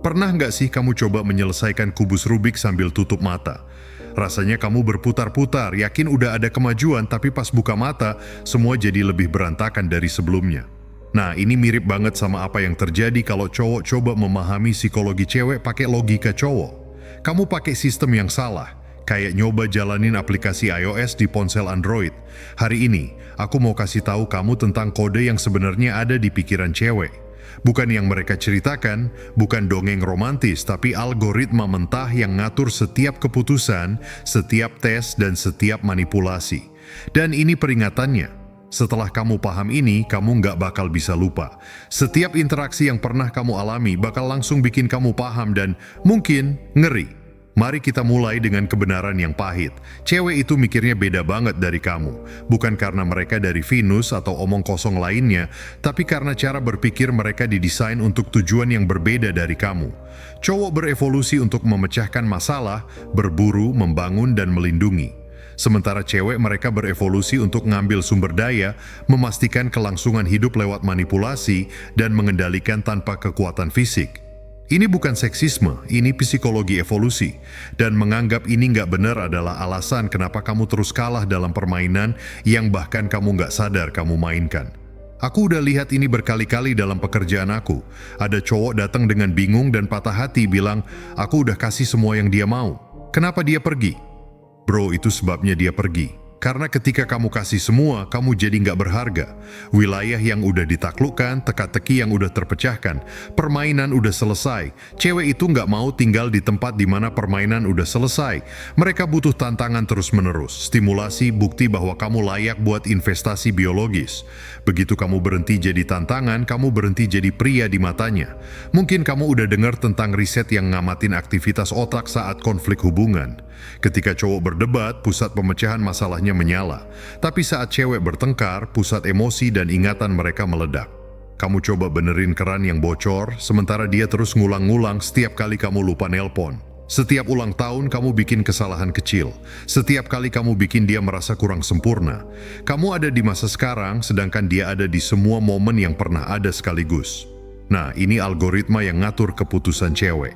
Pernah nggak sih kamu coba menyelesaikan kubus Rubik sambil tutup mata? Rasanya kamu berputar-putar, yakin udah ada kemajuan, tapi pas buka mata, semua jadi lebih berantakan dari sebelumnya. Nah, ini mirip banget sama apa yang terjadi kalau cowok coba memahami psikologi cewek pakai logika cowok. Kamu pakai sistem yang salah, kayak nyoba jalanin aplikasi iOS di ponsel Android. Hari ini, aku mau kasih tahu kamu tentang kode yang sebenarnya ada di pikiran cewek. Bukan yang mereka ceritakan, bukan dongeng romantis, tapi algoritma mentah yang ngatur setiap keputusan, setiap tes, dan setiap manipulasi. Dan ini peringatannya. Setelah kamu paham ini, kamu nggak bakal bisa lupa. Setiap interaksi yang pernah kamu alami bakal langsung bikin kamu paham dan mungkin ngeri. Mari kita mulai dengan kebenaran yang pahit. Cewek itu mikirnya beda banget dari kamu. Bukan karena mereka dari Venus atau omong kosong lainnya, tapi karena cara berpikir mereka didesain untuk tujuan yang berbeda dari kamu. Cowok berevolusi untuk memecahkan masalah, berburu, membangun, dan melindungi. Sementara cewek mereka berevolusi untuk ngambil sumber daya, memastikan kelangsungan hidup lewat manipulasi, dan mengendalikan tanpa kekuatan fisik. Ini bukan seksisme, ini psikologi evolusi. Dan menganggap ini nggak benar adalah alasan kenapa kamu terus kalah dalam permainan yang bahkan kamu nggak sadar kamu mainkan. Aku udah lihat ini berkali-kali dalam pekerjaan aku. Ada cowok datang dengan bingung dan patah hati bilang, aku udah kasih semua yang dia mau. Kenapa dia pergi? Bro, itu sebabnya dia pergi. Karena ketika kamu kasih semua, kamu jadi nggak berharga. Wilayah yang udah ditaklukkan, teka-teki yang udah terpecahkan, permainan udah selesai. Cewek itu nggak mau tinggal di tempat di mana permainan udah selesai. Mereka butuh tantangan terus-menerus, stimulasi, bukti bahwa kamu layak buat investasi biologis. Begitu kamu berhenti jadi tantangan, kamu berhenti jadi pria di matanya. Mungkin kamu udah dengar tentang riset yang ngamatin aktivitas otak saat konflik hubungan. Ketika cowok berdebat, pusat pemecahan masalahnya menyala. Tapi saat cewek bertengkar, pusat emosi dan ingatan mereka meledak. Kamu coba benerin keran yang bocor, sementara dia terus ngulang-ngulang setiap kali kamu lupa nelpon. Setiap ulang tahun kamu bikin kesalahan kecil. Setiap kali kamu bikin dia merasa kurang sempurna. Kamu ada di masa sekarang, sedangkan dia ada di semua momen yang pernah ada sekaligus. Nah, ini algoritma yang ngatur keputusan cewek.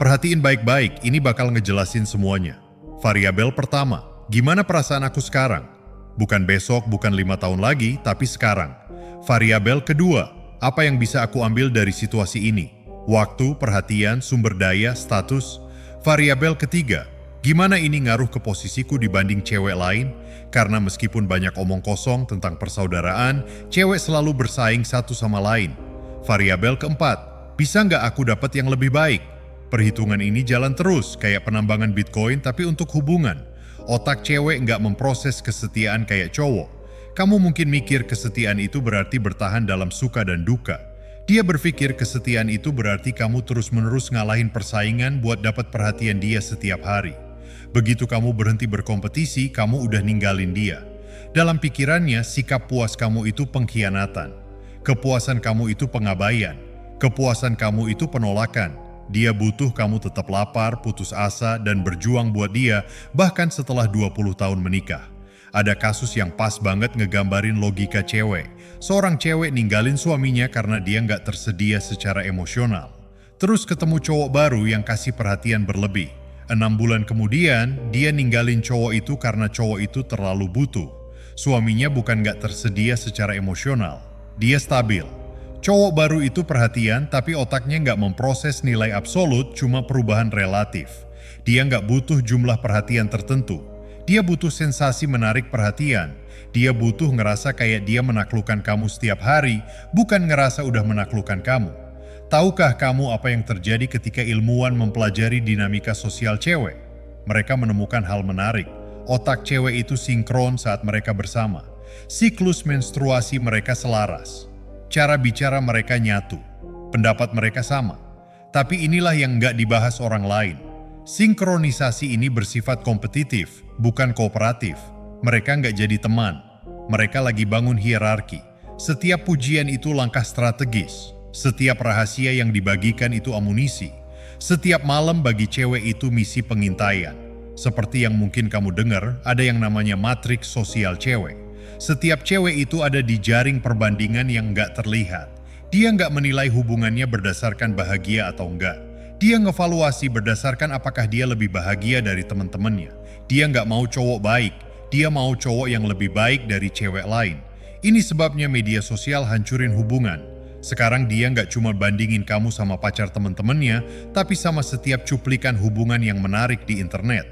Perhatiin baik-baik, ini bakal ngejelasin semuanya. Variabel pertama, gimana perasaan aku sekarang? Bukan besok, bukan 5 tahun lagi, tapi sekarang. Variabel kedua, apa yang bisa aku ambil dari situasi ini? Waktu, perhatian, sumber daya, status. Variabel ketiga, gimana ini ngaruh ke posisiku dibanding cewek lain? Karena meskipun banyak omong kosong tentang persaudaraan, cewek selalu bersaing satu sama lain. Variabel keempat, bisa nggak aku dapat yang lebih baik? Perhitungan ini jalan terus, kayak penambangan Bitcoin tapi untuk hubungan. Otak cewek nggak memproses kesetiaan kayak cowok. Kamu mungkin mikir kesetiaan itu berarti bertahan dalam suka dan duka. Dia berpikir kesetiaan itu berarti kamu terus-menerus ngalahin persaingan buat dapat perhatian dia setiap hari. Begitu kamu berhenti berkompetisi, kamu udah ninggalin dia. Dalam pikirannya, sikap puas kamu itu pengkhianatan. Kepuasan kamu itu pengabaian. Kepuasan kamu itu penolakan. Dia butuh kamu tetap lapar, putus asa, dan berjuang buat dia bahkan setelah 20 tahun menikah. Ada kasus yang pas banget ngegambarin logika cewek. Seorang cewek ninggalin suaminya karena dia nggak tersedia secara emosional. Terus ketemu cowok baru yang kasih perhatian berlebih. 6 bulan kemudian, dia ninggalin cowok itu karena cowok itu terlalu butuh. Suaminya bukan nggak tersedia secara emosional. Dia stabil. Cowok baru itu perhatian, tapi otaknya nggak memproses nilai absolut, cuma perubahan relatif. Dia nggak butuh jumlah perhatian tertentu. Dia butuh sensasi menarik perhatian. Dia butuh ngerasa kayak dia menaklukkan kamu setiap hari, bukan ngerasa udah menaklukkan kamu. Tahukah kamu apa yang terjadi ketika ilmuwan mempelajari dinamika sosial cewek? Mereka menemukan hal menarik. Otak cewek itu sinkron saat mereka bersama. Siklus menstruasi mereka selaras. Cara bicara mereka nyatu, pendapat mereka sama. Tapi inilah yang nggak dibahas orang lain. Sinkronisasi ini bersifat kompetitif, bukan kooperatif. Mereka nggak jadi teman. Mereka lagi bangun hierarki. Setiap pujian itu langkah strategis. Setiap rahasia yang dibagikan itu amunisi. Setiap malam bagi cewek itu misi pengintaian. Seperti yang mungkin kamu dengar, ada yang namanya matriks sosial cewek. Setiap cewek itu ada di jaring perbandingan yang nggak terlihat. Dia nggak menilai hubungannya berdasarkan bahagia atau enggak. Dia ngevaluasi berdasarkan apakah dia lebih bahagia dari teman-temannya. Dia nggak mau cowok baik, dia mau cowok yang lebih baik dari cewek lain. Ini sebabnya media sosial hancurin hubungan. Sekarang dia nggak cuma bandingin kamu sama pacar teman-temannya, tapi sama setiap cuplikan hubungan yang menarik di internet.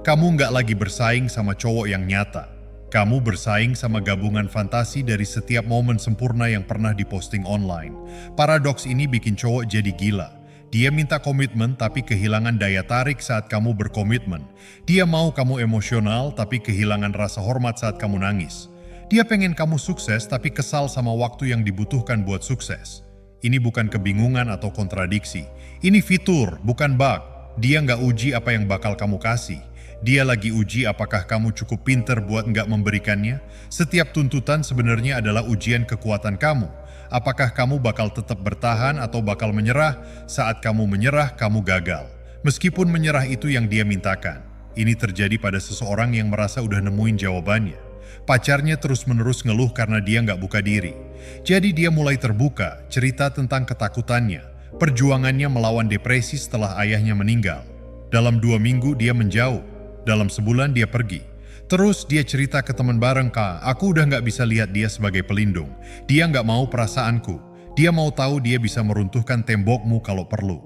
Kamu nggak lagi bersaing sama cowok yang nyata. Kamu bersaing sama gabungan fantasi dari setiap momen sempurna yang pernah diposting online. Paradoks ini bikin cowok jadi gila. Dia minta komitmen tapi kehilangan daya tarik saat kamu berkomitmen. Dia mau kamu emosional tapi kehilangan rasa hormat saat kamu nangis. Dia pengen kamu sukses tapi kesal sama waktu yang dibutuhkan buat sukses. Ini bukan kebingungan atau kontradiksi. Ini fitur, bukan bug. Dia nggak uji apa yang bakal kamu kasih. Dia lagi uji apakah kamu cukup pinter buat nggak memberikannya. Setiap tuntutan sebenarnya adalah ujian kekuatan kamu. Apakah kamu bakal tetap bertahan atau bakal menyerah? Saat kamu menyerah, kamu gagal. Meskipun menyerah itu yang dia mintakan. Ini terjadi pada seseorang yang merasa udah nemuin jawabannya. Pacarnya terus-menerus ngeluh karena dia nggak buka diri. Jadi dia mulai terbuka, cerita tentang ketakutannya, perjuangannya melawan depresi setelah ayahnya meninggal. Dalam 2 minggu dia menjauh, dalam sebulan dia pergi. Terus dia cerita ke teman bareng, "Kak, aku udah nggak bisa lihat dia sebagai pelindung. Dia nggak mau perasaanku. Dia mau tahu dia bisa meruntuhkan tembokmu kalau perlu.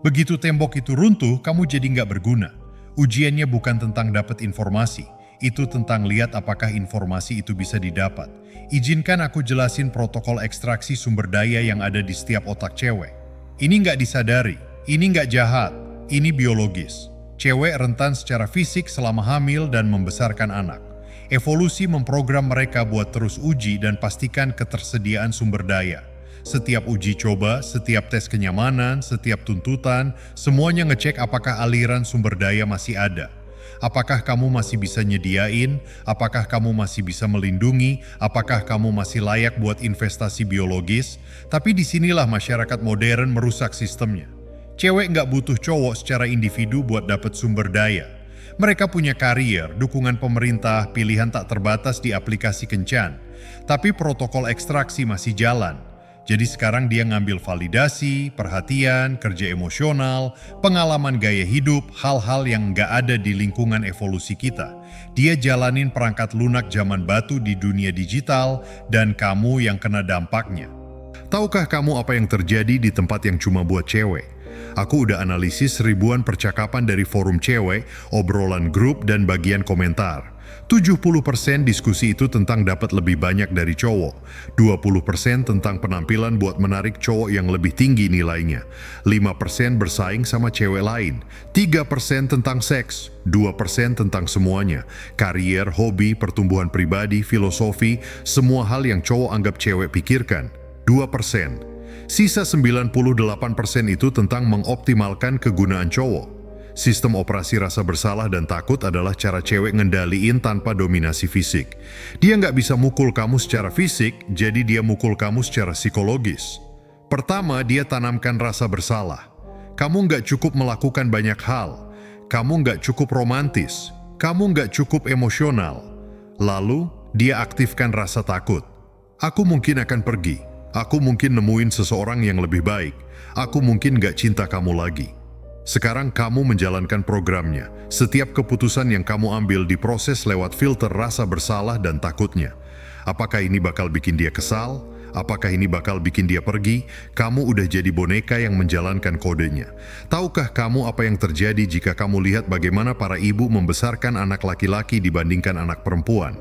Begitu tembok itu runtuh, kamu jadi nggak berguna." Ujiannya bukan tentang dapat informasi. Itu tentang lihat apakah informasi itu bisa didapat. Izinkan aku jelasin protokol ekstraksi sumber daya yang ada di setiap otak cewek. Ini nggak disadari, ini nggak jahat, ini biologis. Cewek rentan secara fisik selama hamil dan membesarkan anak. Evolusi memprogram mereka buat terus uji dan pastikan ketersediaan sumber daya. Setiap uji coba, setiap tes kenyamanan, setiap tuntutan, semuanya ngecek apakah aliran sumber daya masih ada. Apakah kamu masih bisa nyediain? Apakah kamu masih bisa melindungi? Apakah kamu masih layak buat investasi biologis? Tapi disinilah masyarakat modern merusak sistemnya. Cewek nggak butuh cowok secara individu buat dapat sumber daya. Mereka punya karier, dukungan pemerintah, pilihan tak terbatas di aplikasi kencan. Tapi protokol ekstraksi masih jalan. Jadi sekarang dia ngambil validasi, perhatian, kerja emosional, pengalaman gaya hidup, hal-hal yang nggak ada di lingkungan evolusi kita. Dia jalanin perangkat lunak zaman batu di dunia digital dan kamu yang kena dampaknya. Tahukah kamu apa yang terjadi di tempat yang cuma buat cewek? Aku udah analisis ribuan percakapan dari forum cewek, obrolan grup, dan bagian komentar. 70% diskusi itu tentang dapat lebih banyak dari cowok. 20% tentang penampilan buat menarik cowok yang lebih tinggi nilainya. 5% bersaing sama cewek lain. 3% tentang seks. 2% tentang semuanya. Karier, hobi, pertumbuhan pribadi, filosofi, semua hal yang cowok anggap cewek pikirkan. 2%. Sisa 98% itu tentang mengoptimalkan kegunaan cowok. Sistem operasi rasa bersalah dan takut adalah cara cewek ngendaliin tanpa dominasi fisik. Dia nggak bisa mukul kamu secara fisik, jadi dia mukul kamu secara psikologis. Pertama, dia tanamkan rasa bersalah. Kamu nggak cukup melakukan banyak hal. Kamu nggak cukup romantis. Kamu nggak cukup emosional. Lalu, dia aktifkan rasa takut. Aku mungkin akan pergi. Aku mungkin nemuin seseorang yang lebih baik. Aku mungkin gak cinta kamu lagi. Sekarang kamu menjalankan programnya. Setiap keputusan yang kamu ambil diproses lewat filter rasa bersalah dan takutnya. Apakah ini bakal bikin dia kesal? Apakah ini bakal bikin dia pergi? Kamu udah jadi boneka yang menjalankan kodenya. Tahukah kamu apa yang terjadi jika kamu lihat bagaimana para ibu membesarkan anak laki-laki dibandingkan anak perempuan?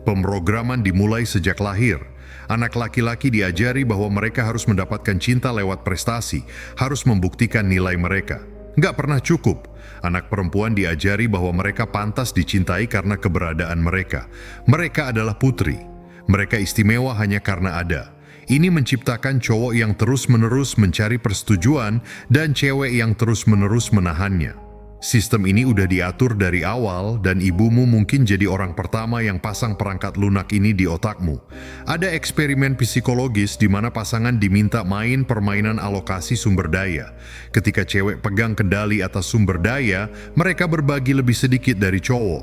Pemrograman dimulai sejak lahir. Anak laki-laki diajari bahwa mereka harus mendapatkan cinta lewat prestasi, harus membuktikan nilai mereka. Nggak pernah cukup. Anak perempuan diajari bahwa mereka pantas dicintai karena keberadaan mereka. Mereka adalah putri. Mereka istimewa hanya karena ada. Ini menciptakan cowok yang terus-menerus mencari persetujuan dan cewek yang terus-menerus menahannya. Sistem ini udah diatur dari awal dan ibumu mungkin jadi orang pertama yang pasang perangkat lunak ini di otakmu. Ada eksperimen psikologis di mana pasangan diminta main permainan alokasi sumber daya. Ketika cewek pegang kendali atas sumber daya, mereka berbagi lebih sedikit dari cowok.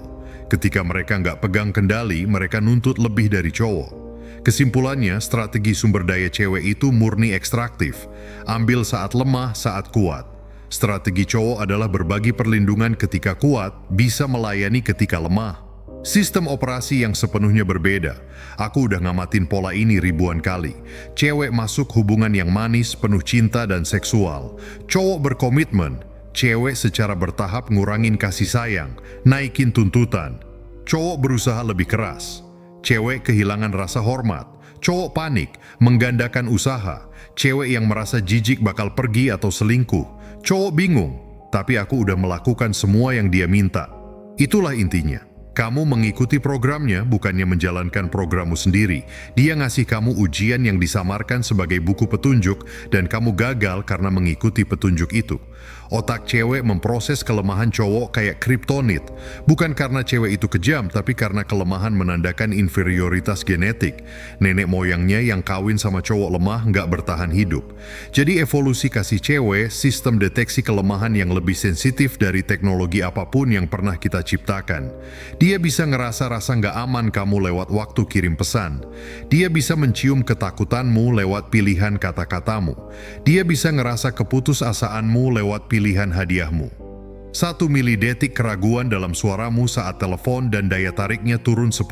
Ketika mereka nggak pegang kendali, mereka nuntut lebih dari cowok. Kesimpulannya, strategi sumber daya cewek itu murni ekstraktif. Ambil saat lemah, saat kuat. Strategi cowok adalah berbagi perlindungan ketika kuat, bisa melayani ketika lemah. Sistem operasi yang sepenuhnya berbeda. Aku udah ngamatin pola ini ribuan kali. Cewek masuk hubungan yang manis, penuh cinta dan seksual. Cowok berkomitmen. Cewek secara bertahap ngurangin kasih sayang, naikin tuntutan. Cowok berusaha lebih keras. Cewek kehilangan rasa hormat. Cowok panik, menggandakan usaha. Cewek yang merasa jijik bakal pergi atau selingkuh. Cowok bingung, tapi aku udah melakukan semua yang dia minta. Itulah intinya. Kamu mengikuti programnya, bukannya menjalankan programmu sendiri. Dia ngasih kamu ujian yang disamarkan sebagai buku petunjuk, dan kamu gagal karena mengikuti petunjuk itu. Otak cewek memproses kelemahan cowok kayak kriptonit. Bukan karena cewek itu kejam, tapi karena kelemahan menandakan inferioritas genetik. Nenek moyangnya yang kawin sama cowok lemah nggak bertahan hidup. Jadi evolusi kasih cewek, sistem deteksi kelemahan yang lebih sensitif dari teknologi apapun yang pernah kita ciptakan. Dia bisa ngerasa rasa nggak aman kamu lewat waktu kirim pesan. Dia bisa mencium ketakutanmu lewat pilihan kata-katamu. Dia bisa ngerasa keputusasaanmu lewat pilihan hadiahmu. 1 milidetik keraguan dalam suaramu saat telepon dan daya tariknya turun 10%.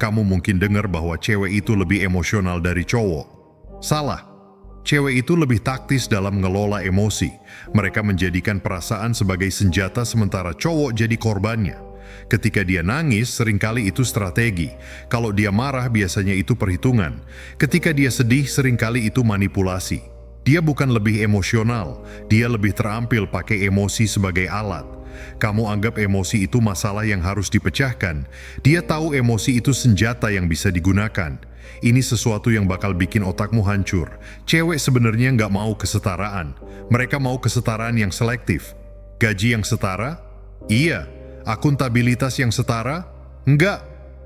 Kamu mungkin dengar bahwa cewek itu lebih emosional dari cowok. Salah. Cewek itu lebih taktis dalam ngelola emosi. Mereka menjadikan perasaan sebagai senjata sementara cowok jadi korbannya. Ketika dia nangis, seringkali itu strategi. Kalau dia marah, biasanya itu perhitungan. Ketika dia sedih, seringkali itu manipulasi. Dia bukan lebih emosional, dia lebih terampil pakai emosi sebagai alat. Kamu anggap emosi itu masalah yang harus dipecahkan. Dia tahu emosi itu senjata yang bisa digunakan. Ini sesuatu yang bakal bikin otakmu hancur. Cewek sebenarnya nggak mau kesetaraan. Mereka mau kesetaraan yang selektif. Gaji yang setara? Iya. Akuntabilitas yang setara? Enggak.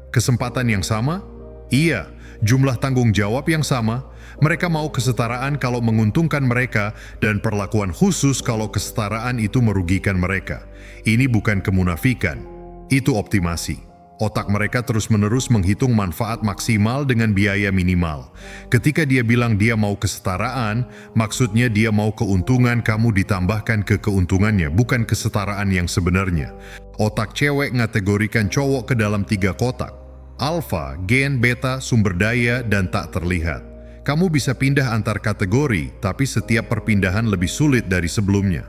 Kesempatan yang sama? Iya. Jumlah tanggung jawab yang sama? Mereka mau kesetaraan kalau menguntungkan mereka dan perlakuan khusus kalau kesetaraan itu merugikan mereka. Ini bukan kemunafikan, itu optimasi. Otak mereka terus-menerus menghitung manfaat maksimal dengan biaya minimal. Ketika dia bilang dia mau kesetaraan, maksudnya dia mau keuntungan kamu ditambahkan ke keuntungannya, bukan kesetaraan yang sebenarnya. Otak cewek ngategorikan cowok ke dalam 3 kotak. Alfa, gen, beta, sumber daya, dan tak terlihat. Kamu bisa pindah antar kategori, tapi setiap perpindahan lebih sulit dari sebelumnya.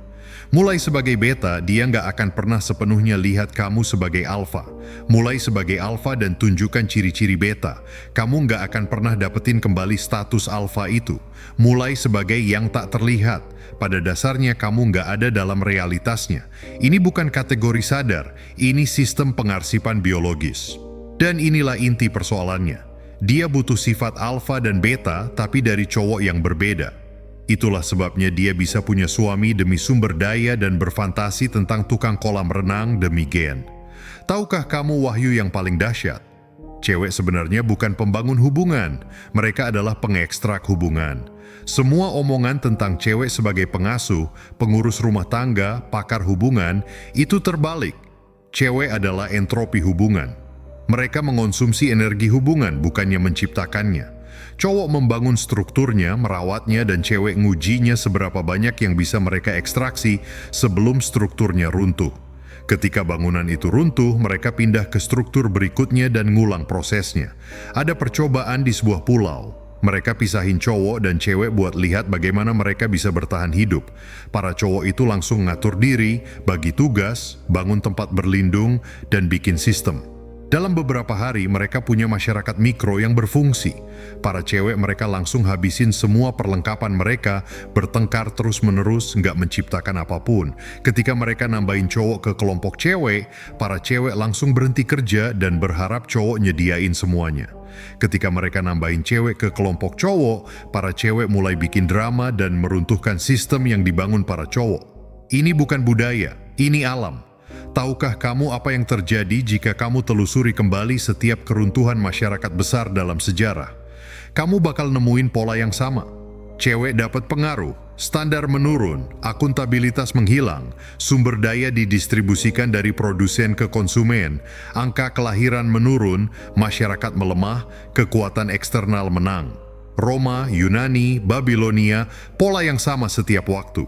Mulai sebagai beta, dia nggak akan pernah sepenuhnya lihat kamu sebagai alfa. Mulai sebagai alfa dan tunjukkan ciri-ciri beta. Kamu nggak akan pernah dapetin kembali status alfa itu. Mulai sebagai yang tak terlihat. Pada dasarnya kamu nggak ada dalam realitasnya. Ini bukan kategori sadar, ini sistem pengarsipan biologis. Dan inilah inti persoalannya. Dia butuh sifat alfa dan beta, tapi dari cowok yang berbeda. Itulah sebabnya dia bisa punya suami demi sumber daya dan berfantasi tentang tukang kolam renang demi gen. Tahukah kamu wahyu yang paling dahsyat? Cewek sebenarnya bukan pembangun hubungan, mereka adalah pengekstrak hubungan. Semua omongan tentang cewek sebagai pengasuh, pengurus rumah tangga, pakar hubungan, itu terbalik. Cewek adalah entropi hubungan. Mereka mengonsumsi energi hubungan, bukannya menciptakannya. Cowok membangun strukturnya, merawatnya, dan cewek ngujinya seberapa banyak yang bisa mereka ekstraksi sebelum strukturnya runtuh. Ketika bangunan itu runtuh, mereka pindah ke struktur berikutnya dan ngulang prosesnya. Ada percobaan di sebuah pulau. Mereka pisahin cowok dan cewek buat lihat bagaimana mereka bisa bertahan hidup. Para cowok itu langsung ngatur diri, bagi tugas, bangun tempat berlindung, dan bikin sistem. Dalam beberapa hari, mereka punya masyarakat mikro yang berfungsi. Para cewek mereka langsung habisin semua perlengkapan mereka, bertengkar terus-menerus, nggak menciptakan apapun. Ketika mereka nambahin cowok ke kelompok cewek, para cewek langsung berhenti kerja dan berharap cowok nyediain semuanya. Ketika mereka nambahin cewek ke kelompok cowok, para cewek mulai bikin drama dan meruntuhkan sistem yang dibangun para cowok. Ini bukan budaya, ini alam. Tahukah kamu apa yang terjadi jika kamu telusuri kembali setiap keruntuhan masyarakat besar dalam sejarah? Kamu bakal nemuin pola yang sama. Cewek dapat pengaruh, standar menurun, akuntabilitas menghilang, sumber daya didistribusikan dari produsen ke konsumen, angka kelahiran menurun, masyarakat melemah, kekuatan eksternal menang. Roma, Yunani, Babilonia, pola yang sama setiap waktu.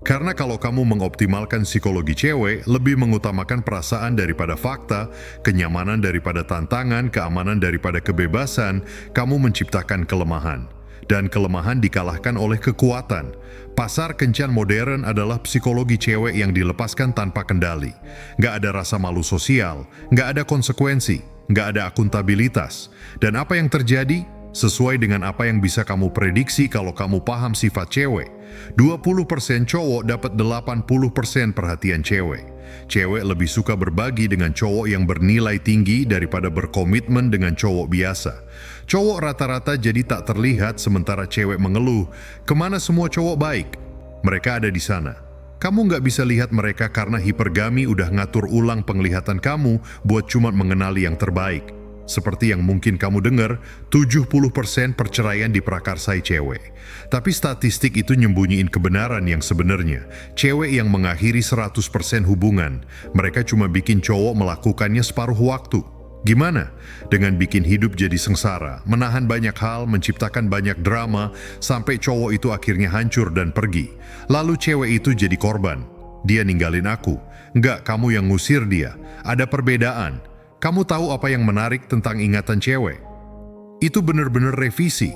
Karena kalau kamu mengoptimalkan psikologi cewek, lebih mengutamakan perasaan daripada fakta, kenyamanan daripada tantangan, keamanan daripada kebebasan, kamu menciptakan kelemahan. Dan kelemahan dikalahkan oleh kekuatan. Pasar kencan modern adalah psikologi cewek yang dilepaskan tanpa kendali. Nggak ada rasa malu sosial, nggak ada konsekuensi, nggak ada akuntabilitas. Dan apa yang terjadi? Sesuai dengan apa yang bisa kamu prediksi kalau kamu paham sifat cewek. 20% cowok dapat 80% perhatian cewek. Cewek lebih suka berbagi dengan cowok yang bernilai tinggi daripada berkomitmen dengan cowok biasa. Cowok rata-rata jadi tak terlihat sementara cewek mengeluh, kemana semua cowok baik? Mereka ada di sana. Kamu nggak bisa lihat mereka karena hipergami udah ngatur ulang penglihatan kamu buat cuma mengenali yang terbaik. Seperti yang mungkin kamu dengar, 70% perceraian diprakarsai cewek. Tapi statistik itu nyembunyiin kebenaran yang sebenarnya. Cewek yang mengakhiri 100% hubungan, mereka cuma bikin cowok melakukannya separuh waktu. Gimana? Dengan bikin hidup jadi sengsara, menahan banyak hal, menciptakan banyak drama, sampai cowok itu akhirnya hancur dan pergi. Lalu cewek itu jadi korban. Dia ninggalin aku. Enggak, kamu yang ngusir dia. Ada perbedaan. Kamu tahu apa yang menarik tentang ingatan cewek? Itu benar-benar revisi.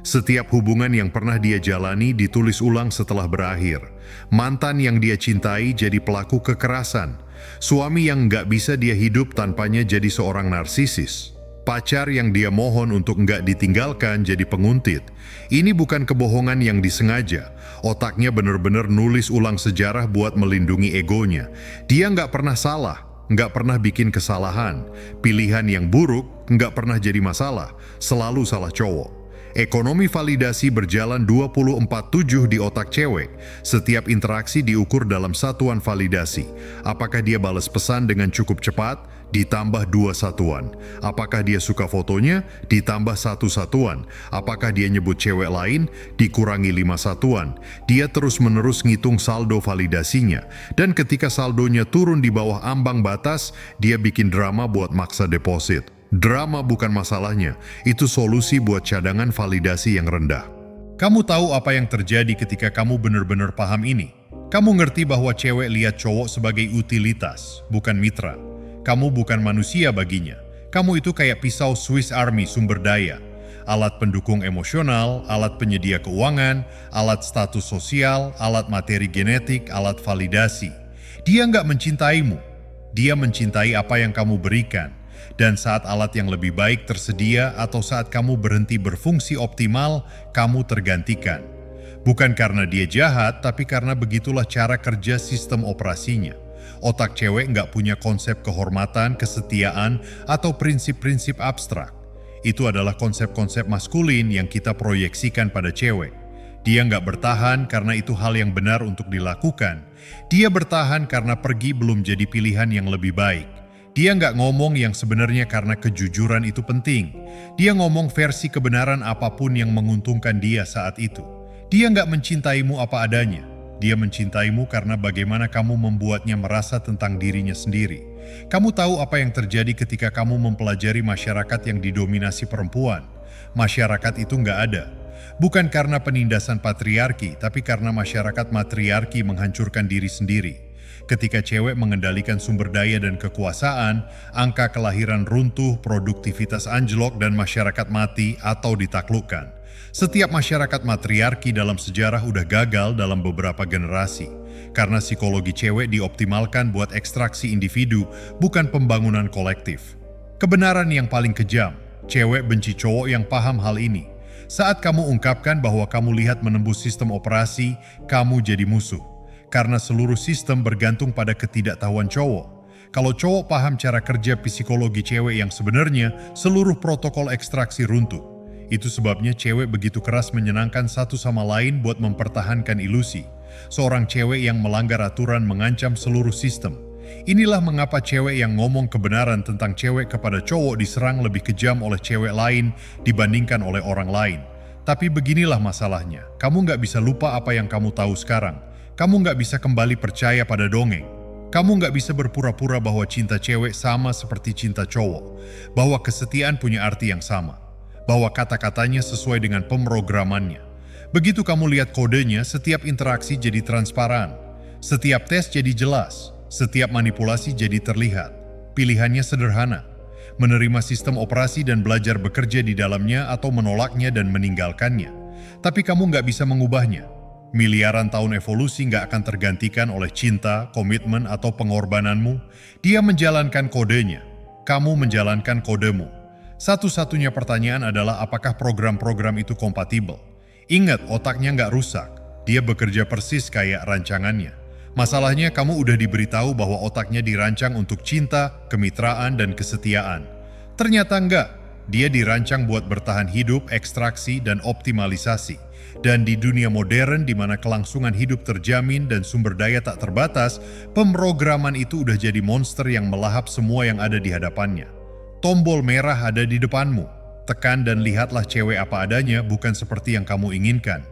Setiap hubungan yang pernah dia jalani ditulis ulang setelah berakhir. Mantan yang dia cintai jadi pelaku kekerasan. Suami yang nggak bisa dia hidup tanpanya jadi seorang narsisis. Pacar yang dia mohon untuk nggak ditinggalkan jadi penguntit. Ini bukan kebohongan yang disengaja. Otaknya benar-benar nulis ulang sejarah buat melindungi egonya. Dia nggak pernah salah. Nggak pernah bikin kesalahan. Pilihan yang buruk nggak pernah jadi masalah, selalu salah cowok. Ekonomi validasi berjalan 24/7 di otak cewek. Setiap interaksi diukur dalam satuan validasi. Apakah dia balas pesan dengan cukup cepat? Ditambah 2 satuan. Apakah dia suka fotonya? Ditambah 1 satuan. Apakah dia nyebut cewek lain? Dikurangi 5 satuan. Dia terus-menerus ngitung saldo validasinya. Dan ketika saldonya turun di bawah ambang batas, dia bikin drama buat maksa deposit. Drama bukan masalahnya, itu solusi buat cadangan validasi yang rendah. Kamu tahu apa yang terjadi ketika kamu benar-benar paham ini? Kamu ngerti bahwa cewek lihat cowok sebagai utilitas, bukan mitra. Kamu bukan manusia baginya. Kamu itu kayak pisau Swiss Army sumber daya. Alat pendukung emosional, alat penyedia keuangan, alat status sosial, alat materi genetik, alat validasi. Dia nggak mencintaimu. Dia mencintai apa yang kamu berikan. Dan saat alat yang lebih baik tersedia atau saat kamu berhenti berfungsi optimal, kamu tergantikan. Bukan karena dia jahat, tapi karena begitulah cara kerja sistem operasinya. Otak cewek nggak punya konsep kehormatan, kesetiaan, atau prinsip-prinsip abstrak. Itu adalah konsep-konsep maskulin yang kita proyeksikan pada cewek. Dia nggak bertahan karena itu hal yang benar untuk dilakukan. Dia bertahan karena pergi belum jadi pilihan yang lebih baik. Dia nggak ngomong yang sebenarnya karena kejujuran itu penting. Dia ngomong versi kebenaran apapun yang menguntungkan dia saat itu. Dia nggak mencintaimu apa adanya. Dia mencintaimu karena bagaimana kamu membuatnya merasa tentang dirinya sendiri. Kamu tahu apa yang terjadi ketika kamu mempelajari masyarakat yang didominasi perempuan. Masyarakat itu nggak ada. Bukan karena penindasan patriarki, tapi karena masyarakat matriarki menghancurkan diri sendiri. Ketika cewek mengendalikan sumber daya dan kekuasaan, angka kelahiran runtuh, produktivitas anjlok, dan masyarakat mati atau ditaklukkan. Setiap masyarakat matriarki dalam sejarah udah gagal dalam beberapa generasi. Karena psikologi cewek dioptimalkan buat ekstraksi individu, bukan pembangunan kolektif. Kebenaran yang paling kejam, cewek benci cowok yang paham hal ini. Saat kamu ungkapkan bahwa kamu lihat menembus sistem operasi, kamu jadi musuh. Karena seluruh sistem bergantung pada ketidaktahuan cowok. Kalau cowok paham cara kerja psikologi cewek yang sebenarnya, seluruh protokol ekstraksi runtuh. Itu sebabnya cewek begitu keras menyenangkan satu sama lain buat mempertahankan ilusi. Seorang cewek yang melanggar aturan mengancam seluruh sistem. Inilah mengapa cewek yang ngomong kebenaran tentang cewek kepada cowok diserang lebih kejam oleh cewek lain dibandingkan oleh orang lain. Tapi beginilah masalahnya, kamu nggak bisa lupa apa yang kamu tahu sekarang. Kamu nggak bisa kembali percaya pada dongeng. Kamu nggak bisa berpura-pura bahwa cinta cewek sama seperti cinta cowok. Bahwa kesetiaan punya arti yang sama. Bahwa kata-katanya sesuai dengan pemrogramannya. Begitu kamu lihat kodenya, setiap interaksi jadi transparan. Setiap tes jadi jelas. Setiap manipulasi jadi terlihat. Pilihannya sederhana. Menerima sistem operasi dan belajar bekerja di dalamnya atau menolaknya dan meninggalkannya. Tapi kamu nggak bisa mengubahnya. Miliaran tahun evolusi nggak akan tergantikan oleh cinta, komitmen, atau pengorbananmu. Dia menjalankan kodenya. Kamu menjalankan kodemu. Satu-satunya pertanyaan adalah apakah program-program itu kompatibel. Ingat, otaknya nggak rusak. Dia bekerja persis kayak rancangannya. Masalahnya kamu udah diberitahu bahwa otaknya dirancang untuk cinta, kemitraan, dan kesetiaan. Ternyata enggak. Dia dirancang buat bertahan hidup, ekstraksi, dan optimalisasi. Dan di dunia modern di mana kelangsungan hidup terjamin dan sumber daya tak terbatas, pemrograman itu udah jadi monster yang melahap semua yang ada di hadapannya. Tombol merah ada di depanmu. Tekan dan lihatlah cewek apa adanya, bukan seperti yang kamu inginkan.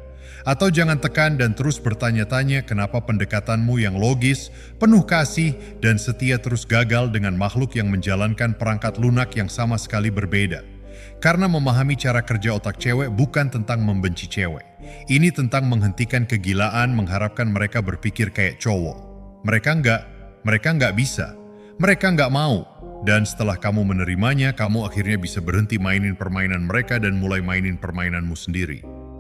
Atau jangan tekan dan terus bertanya-tanya kenapa pendekatanmu yang logis, penuh kasih, dan setia terus gagal dengan makhluk yang menjalankan perangkat lunak yang sama sekali berbeda. Karena memahami cara kerja otak cewek bukan tentang membenci cewek. Ini tentang menghentikan kegilaan mengharapkan mereka berpikir kayak cowok. Mereka nggak bisa. Mereka nggak mau. Dan setelah kamu menerimanya, kamu akhirnya bisa berhenti mainin permainan mereka dan mulai mainin permainanmu sendiri.